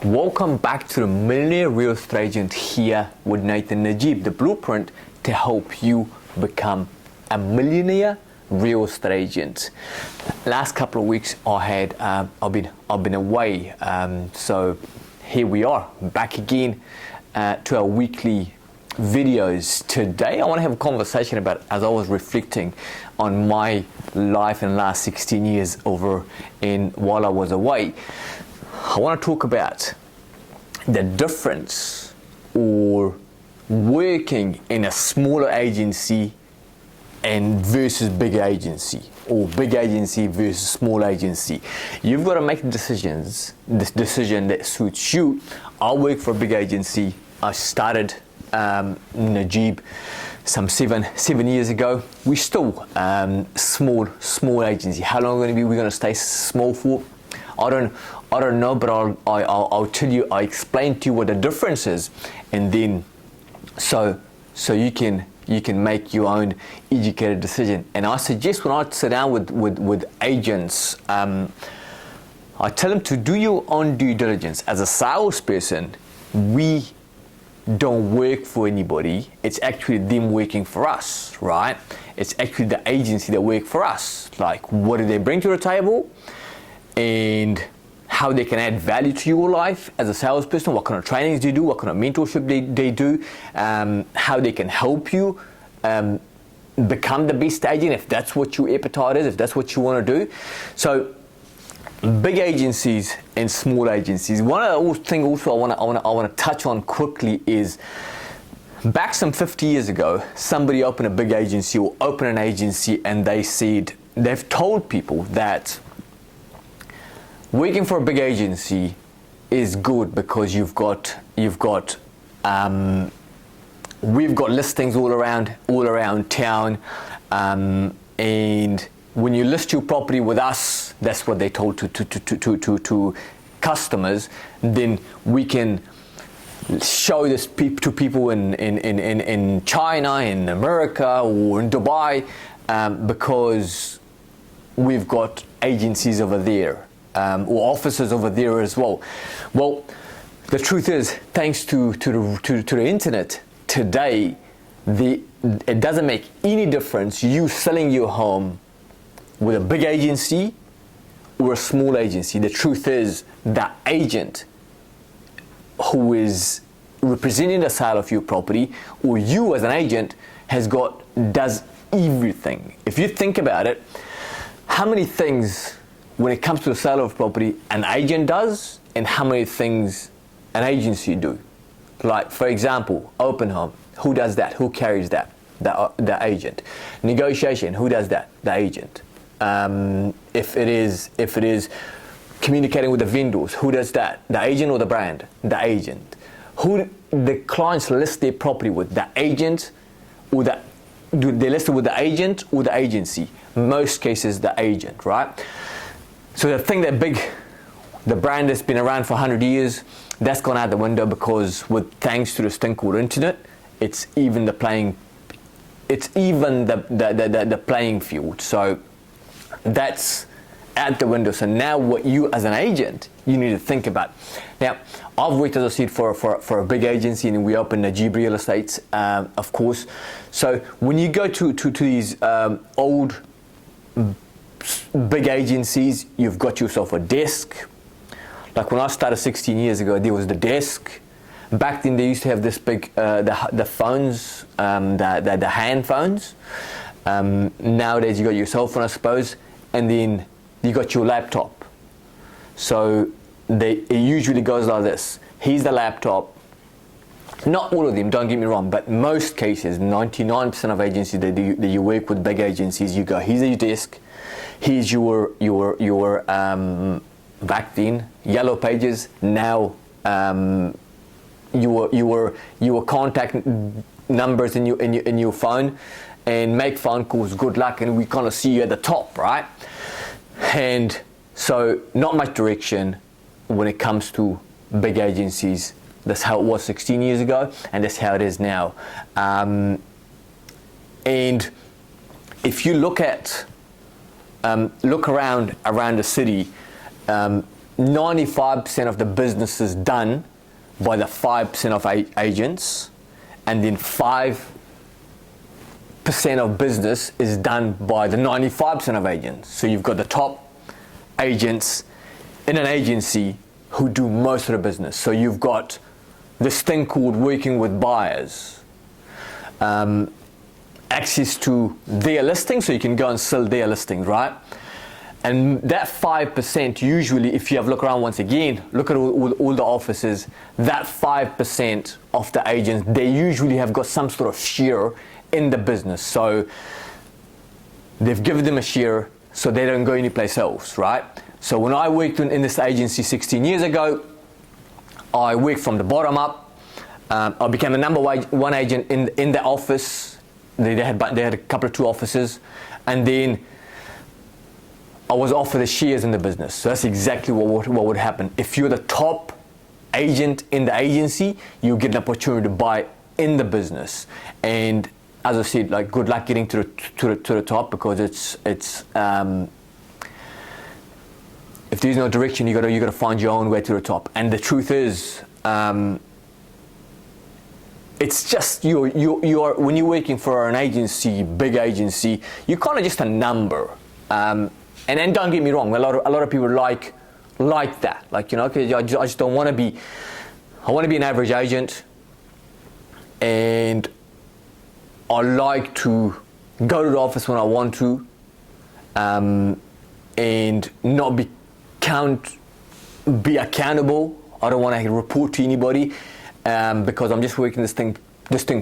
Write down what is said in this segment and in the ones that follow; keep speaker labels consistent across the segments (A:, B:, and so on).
A: Welcome back to the Millionaire Real Estate Agent here with Nathan Najib, the blueprint to help you become a millionaire real estate agent. Last couple of weeks I've been away, so here we are back again to our weekly videos. Today I want to have a conversation about, as I was reflecting on my life in the last 16 years while I was away, I want to talk about the difference or working in a smaller agency and versus big agency, or big agency versus small agency. You've got to make this decision that suits you. I work for a big agency. I started Najib some seven years ago. We're still small agency. How long are we going to stay small for? I don't know, but I'll tell you. I explain to you what the difference is, and then so you can make your own educated decision. And I suggest when I sit down with agents, I tell them to do your own due diligence. As a salesperson, we don't work for anybody. It's actually them working for us, right? It's actually the agency that work for us. Like, what do they bring to the table, and how they can add value to your life as a salesperson, what kind of trainings they do, what kind of mentorship they do, how they can help you become the best agent if that's what your appetite is, if that's what you want to do. So big agencies and small agencies. One of the things also I want to touch on quickly is, back some 50 years ago, somebody opened a big agency or opened an agency, and they've told people that working for a big agency is good because we've got listings all around town, and when you list your property with us, that's what they told to customers. Then we can show this to people in China, in America, or in Dubai, because we've got agencies over there. Or offices over there as well. Well, the truth is, thanks to the internet today, it doesn't make any difference you selling your home with a big agency or a small agency. The truth is, the agent who is representing the sale of your property, or you as an agent, does everything. If you think about it, how many things when it comes to the sale of property an agent does, and how many things an agency do? Like, for example, open home, who does that? Who carries that? The agent. Negotiation, who does that? The agent. If it is communicating with the vendors, who does that? The agent or the brand? The agent. Who the clients list their property with? The agent, or do they list it with the agent or the agency? Most cases, the agent, right? So the thing the brand that's been around for 100 years, that's gone out the window, because thanks to this thing called internet, it's even the playing field. So that's out the window. So now what you as an agent, you need to think about. Now, I've worked, as I said, for a big agency, and we opened Najib Real Estates, of course. So when you go to these old big agencies, you've got yourself a desk. Like when I started 16 years ago, there was the desk. Back then they used to have this big the phones, the hand phones. Nowadays you got your cell phone, I suppose, and then you got your laptop. So it usually goes like this. Here's the laptop. Not all of them, don't get me wrong, but most cases, 99% of agencies that you work with, big agencies, you go, here's your desk, here's your back then yellow pages, now your contact numbers in your phone, and make phone calls, good luck, and we kind of see you at the top, right? And so not much direction when it comes to big agencies. That's how it was 16 years ago, and that's how it is now. And if you look around the city, 95% of the business is done by the 5% of agents, and then 5% of business is done by the 95% of agents. So you've got the top agents in an agency who do most of the business. So you've got this thing called working with buyers, access to their listings, so you can go and sell their listings, right? And that 5%, usually, if you have a look around once again, look at all the offices, that 5% of the agents, they usually have got some sort of share in the business. So they've given them a share so they don't go anyplace else, right? So when I worked in this agency 16 years ago, I worked from the bottom up. I became the number one agent in the office. They had a couple of 2 offices, and then I was offered the shares in the business. So that's exactly what would happen. If you're the top agent in the agency, you get an opportunity to buy in the business. And as I said, like, good luck getting to the top, because it's if there's no direction, you gotta find your own way to the top. And the truth is, it's just you're when you're working for an agency, big agency, you're kind of just a number. And then don't get me wrong, a lot of people like that. Like, you know, okay, I just don't want to be. I want to be an average agent, and I like to go to the office when I want to, and not be accountable. I don't want to report to anybody, because I'm just working this thing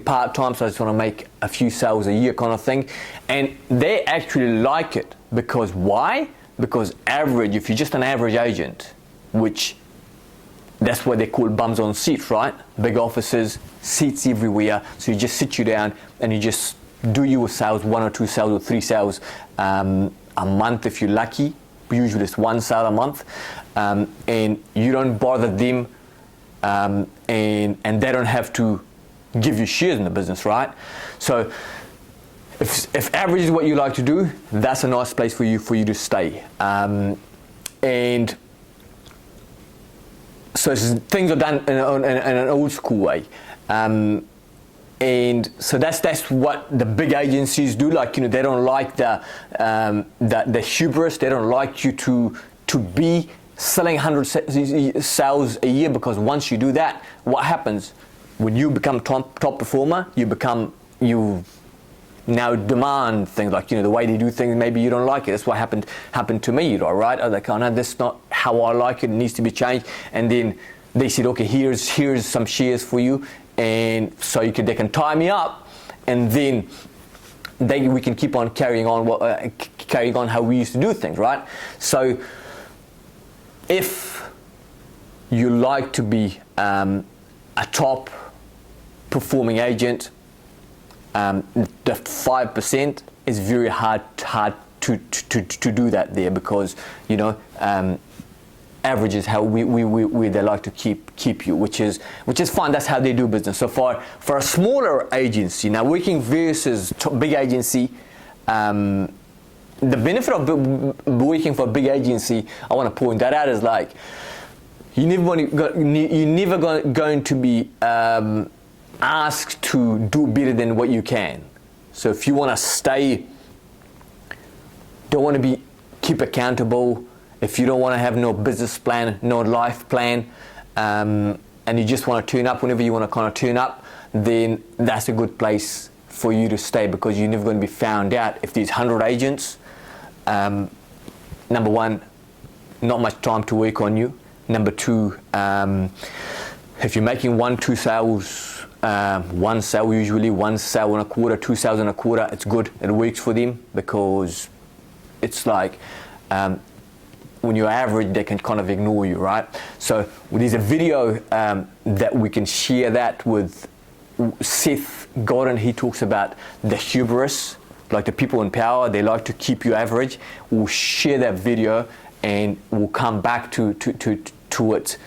A: part-time, so I just want to make a few sales a year kind of thing. And they actually like it, because why? Because average, if you're just an average agent, which that's what they call bums on seats, right? Big offices, seats everywhere, so you just sit you down and you just do your sales, 1 or 2 sales or 3 sales a month if you're lucky. Usually it's 1 sale a month, and you don't bother them, and they don't have to give you shares in the business, right? So if average is what you like to do, that's a nice place for you to stay. And so things are done in an old school way. And so that's what the big agencies do. Like, you know, they don't like the hubris. They don't like you to be selling 100 sales a year, because once you do that, what happens? When you become top performer, you now demand things, like, you know, the way they do things, maybe you don't like it. That's what happened to me, right? I was like, oh no, that's not how I like it. It needs to be changed. And then they said, okay, here's some shares for you, and so they can tie me up, and then we can keep on carrying on how we used to do things, right? So if you like to be a top performing agent, the 5% is very hard to do that there, because, you know, average is how we they like to keep you, which is fine. That's how they do business. So for a smaller agency, now working versus big agency, the benefit of working for a big agency, I want to point that out, is like, you're never going to be asked to do better than what you can. So if you want to don't want to keep accountable, if you don't want to have no business plan, no life plan, and you just want to turn up whenever you want to kind of turn up, then that's a good place for you to stay, because you're never going to be found out. If there's 100 agents, number one, not much time to work on you. Number two, if you're making 1-2 sales, 1 sale usually, 1 sale in a quarter, 2 sales in a quarter, it's good. It works for them, because it's like, when you're average, they can kind of ignore you, right? So there's a video that we can share that with Seth Godin. He talks about the hubris, like the people in power, they like to keep you average. We'll share that video, and we'll come back to it,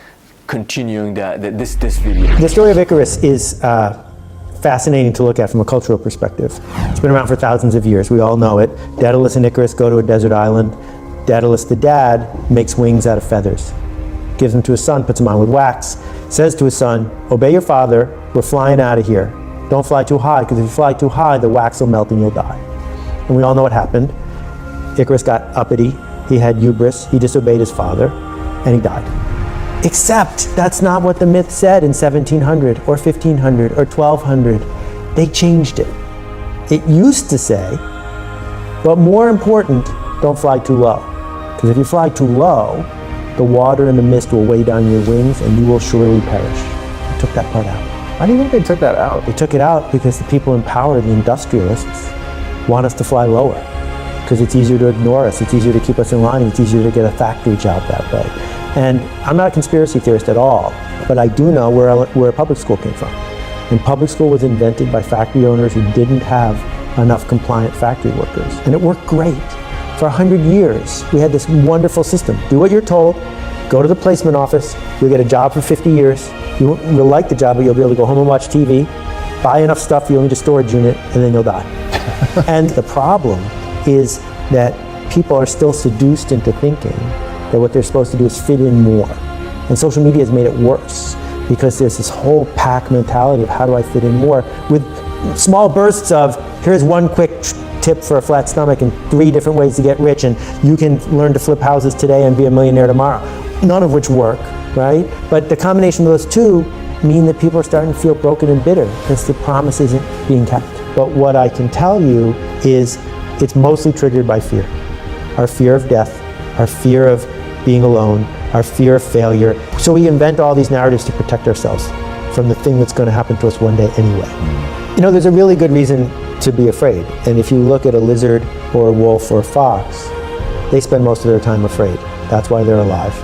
A: continuing this video.
B: The story of Icarus is fascinating to look at from a cultural perspective. It's been around for thousands of years. We all know it. Daedalus and Icarus go to a desert island. Daedalus, the dad, makes wings out of feathers. gives them to his son, puts them on with wax, says to his son, obey your father, we're flying out of here. Don't fly too high, because if you fly too high, the wax will melt and you'll die. And we all know what happened. Icarus got uppity, he had hubris, he disobeyed his father, and he died. Except that's not what the myth said in 1700 or 1500 or 1200. They changed it. It used to say, but more important, don't fly too low. Because if you fly too low, the water and the mist will weigh down your wings and you will surely perish. They took that part out.
C: Why do you think they took that out?
B: They took it out because the people in power, the industrialists, want us to fly lower. Because it's easier to ignore us, it's easier to keep us in line, it's easier to get a factory job that way. And I'm not a conspiracy theorist at all, but I do know where public school came from. And public school was invented by factory owners who didn't have enough compliant factory workers. And it worked great. For 100 years, we had this wonderful system. Do what you're told, go to the placement office, you'll get a job for 50 years, you'll like the job, but you'll be able to go home and watch TV, buy enough stuff, you'll need a storage unit, and then you'll die. And the problem is that people are still seduced into thinking that what they're supposed to do is fit in more. And social media has made it worse because there's this whole pack mentality of how do I fit in more with small bursts of here's one quick tip for a flat stomach and 3 different ways to get rich, and you can learn to flip houses today and be a millionaire tomorrow. None of which work, right? But the combination of those two mean that people are starting to feel broken and bitter because the promise isn't being kept. But what I can tell you is it's mostly triggered by fear. Our fear of death, our fear of being alone, our fear of failure. So we invent all these narratives to protect ourselves from the thing that's going to happen to us one day anyway. You know, there's a really good reason to be afraid. And if you look at a lizard or a wolf or a fox, they spend most of their time afraid. That's why they're alive.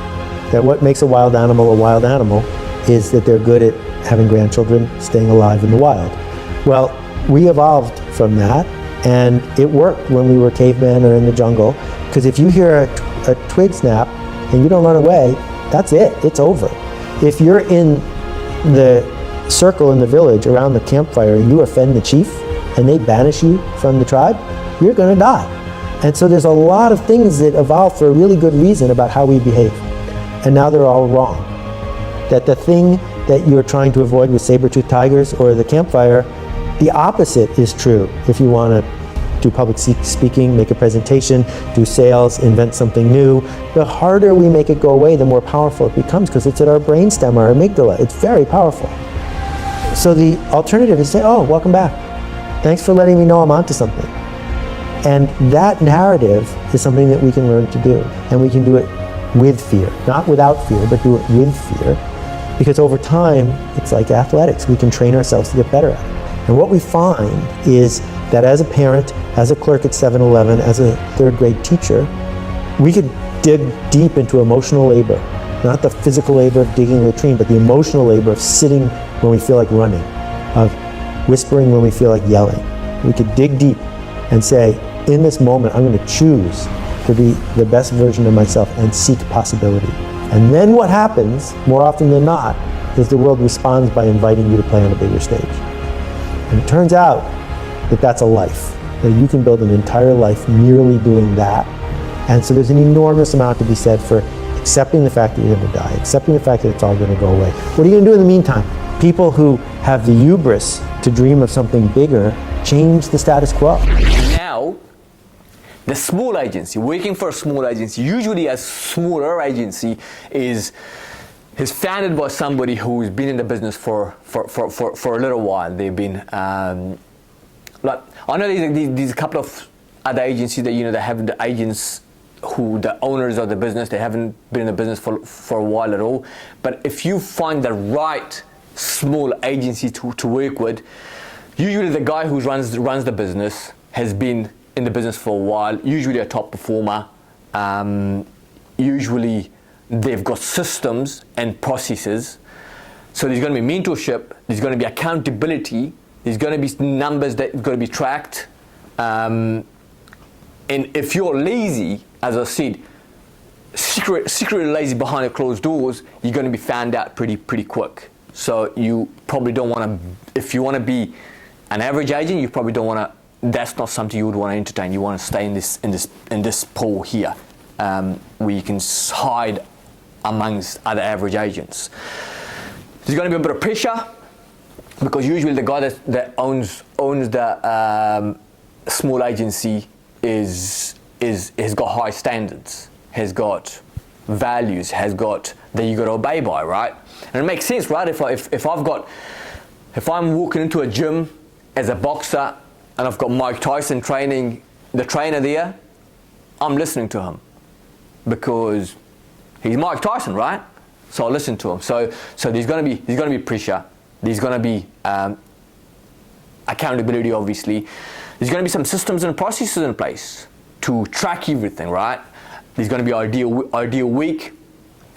B: That what makes a wild animal is that they're good at having grandchildren, staying alive in the wild. Well, we evolved from that, and it worked when we were cavemen or in the jungle, because if you hear a twig snap and you don't run away, that's it, it's over. If you're in the circle in the village around the campfire and you offend the chief and they banish you from the tribe, you're gonna die. And so there's a lot of things that evolve for a really good reason about how we behave. And now they're all wrong. That the thing that you're trying to avoid with saber-toothed tigers or the campfire, the opposite is true if you want to do public speaking, make a presentation, do sales, invent something new. The harder we make it go away, the more powerful it becomes because it's at our brainstem, our amygdala. It's very powerful. So the alternative is to say, oh, welcome back. Thanks for letting me know I'm onto something. And that narrative is something that we can learn to do. And we can do it with fear, not without fear, but do it with fear. Because over time, it's like athletics. We can train ourselves to get better at it. And what we find is that as a parent, as a clerk at 7-Eleven, as a 3rd grade teacher, we could dig deep into emotional labor. Not the physical labor of digging a latrine, but the emotional labor of sitting when we feel like running, of whispering when we feel like yelling. We could dig deep and say, in this moment, I'm going to choose to be the best version of myself and seek possibility. And then what happens, more often than not, is the world responds by inviting you to play on a bigger stage. And it turns out that that's a life, that you can build an entire life merely doing that. And so there's an enormous amount to be said for accepting the fact that you're going to die, accepting the fact that it's all going to go away. What are you going to do in the meantime? People who have the hubris to dream of something bigger change the status quo.
A: Now, the small agency, working for a small agency, usually a smaller agency, is founded by somebody who's been in the business for a little while. They've been, like, I know there's a couple of other agencies that, you know, they have the agents who, the owners of the business, they haven't been in the business for a while at all. But if you find the right small agency to work with, usually the guy who runs the business has been in the business for a while, usually a top performer. Usually they've got systems and processes. So there's going to be mentorship, there's going to be accountability, there's going to be numbers that are going to be tracked. And if you're lazy, as I said, secretly lazy behind the closed doors, you're going to be found out pretty quick. So you probably don't want to, if you want to be an average agent, you probably don't want to, that's not something you would want to entertain. You want to stay in this pool here, where you can hide amongst other average agents. There's going to be a bit of pressure because usually the guy that owns the small agency has got high standards, has got values, has got that you got to obey by, right? And it makes sense, right? If I'm walking into a gym as a boxer and I've got Mike Tyson training, the trainer there, I'm listening to him because he's Mike Tyson, right? So I'll listen to him. So there's going to be pressure. There's going to be accountability, obviously. There's going to be some systems and processes in place to track everything, right? There's going to be ideal week.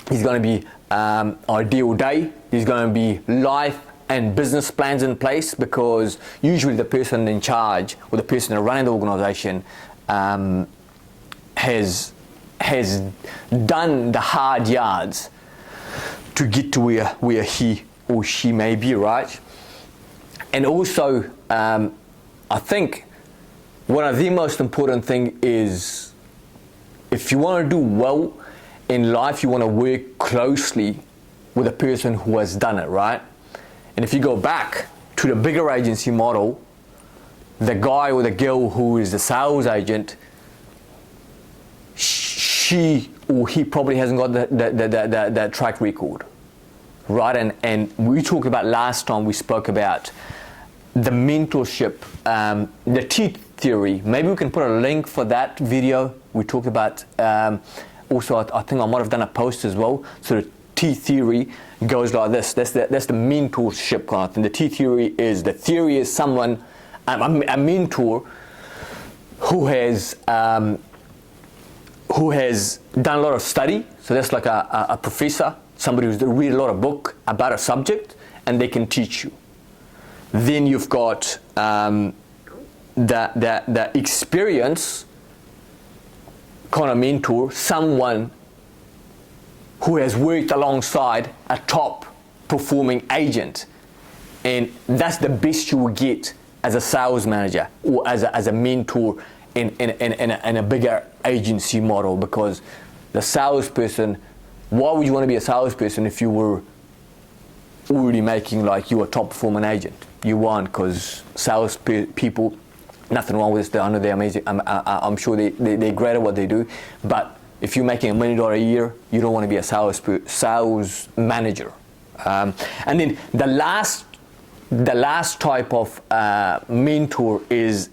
A: There's going to be ideal day. There's going to be life and business plans in place because usually the person in charge or the person running the organization has done the hard yards to get to where he or she may be, right? And also, I think one of the most important thing is if you want to do well in life, you want to work closely with a person who has done it, right? And if you go back to the bigger agency model, the guy or the girl who is the sales agent, she or he probably hasn't got that track record, right? And we talked about last time, we spoke about the mentorship, the T theory. Maybe we can put a link for that video. We talked about, also I think I might have done a post as well. So the T theory goes like this. That's the mentorship kind of thing. The T theory is someone, a mentor who has done a lot of study. So that's like a professor, somebody who's read a lot of book about a subject, and they can teach you. Then you've got the experience kind of mentor, someone who has worked alongside a top performing agent, and that's the best you will get as a sales manager or as a mentor in a bigger agency model. Because the salesperson, why would you want to be a salesperson if you were already making like you a top performing agent? You won't, because sales people, nothing wrong with this, I know they're amazing, I'm sure they're great at what they do, but if you're making $1 million a year, you don't want to be a sales manager. And then the last type of mentor is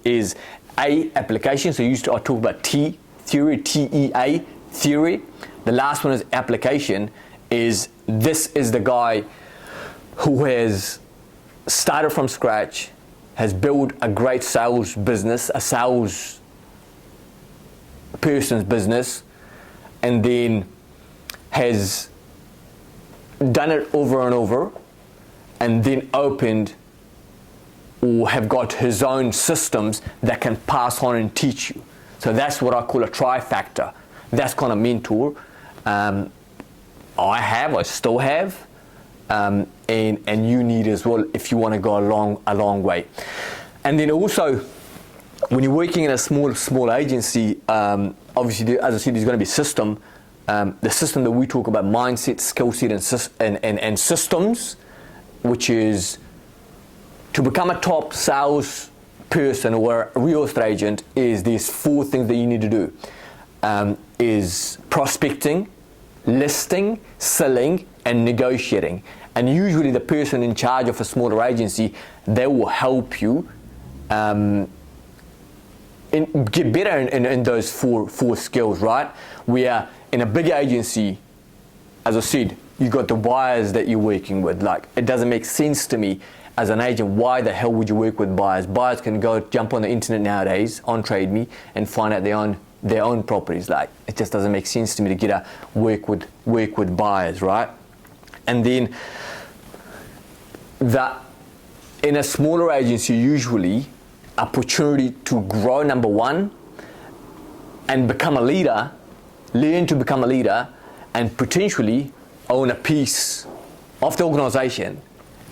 A: A, application. So I talk about T theory, TEA theory. The last one is application. This is the guy who has started from scratch, has built a great sales business, a sales person's business, and then has done it over and over, and then opened or have got his own systems that can pass on and teach you. So that's what I call a trifactor. That's kind of mentor. I still have, and you need as well if you want to go a long way. And then also, when you're working in a small agency, obviously, as I said, there's going to be system. The system that we talk about, mindset, skill set, and systems, which is to become a top sales person or a real estate agent, is these 4 things that you need to do. Is prospecting, listing, selling, and negotiating. And usually the person in charge of a smaller agency, they will help you get better in those four skills, right? Where in a big agency, as I said, you got the buyers that you're working with. Like, it doesn't make sense to me as an agent, why the hell would you work with buyers? Buyers can go jump on the internet nowadays on Trade Me and find out their own properties. Like, it just doesn't make sense to me to get a work with buyers, right? And then in a smaller agency, usually opportunity to grow, number one, and become a leader, learn to become a leader, and potentially own a piece of the organization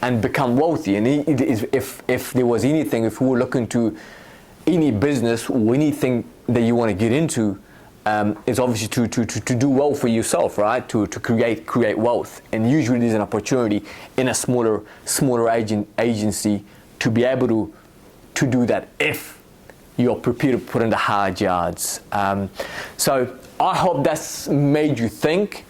A: and become wealthy. And if there was anything, if we were looking to any business or anything that you want to get into, is obviously to do well for yourself, right? To create wealth, and usually there's an opportunity in a smaller agency to be able to do that if you're prepared to put in the hard yards. So I hope that's made you think,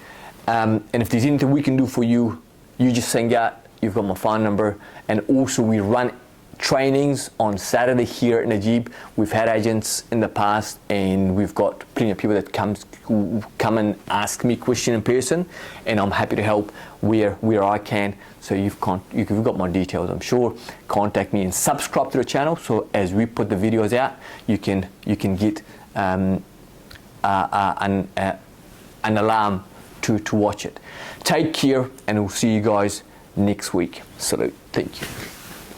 A: and if there's anything we can do for you, you just sing out. You've got my phone number, and also we run trainings on Saturday here in Najib. We've had agents in the past, and we've got plenty of people that come and ask me questions in person, and I'm happy to help where I can. So you've got my details, I'm sure. Contact me and subscribe to the channel, so as we put the videos out, you can get an alarm to watch it. Take care, and we'll see you guys next week. Salute. Thank you.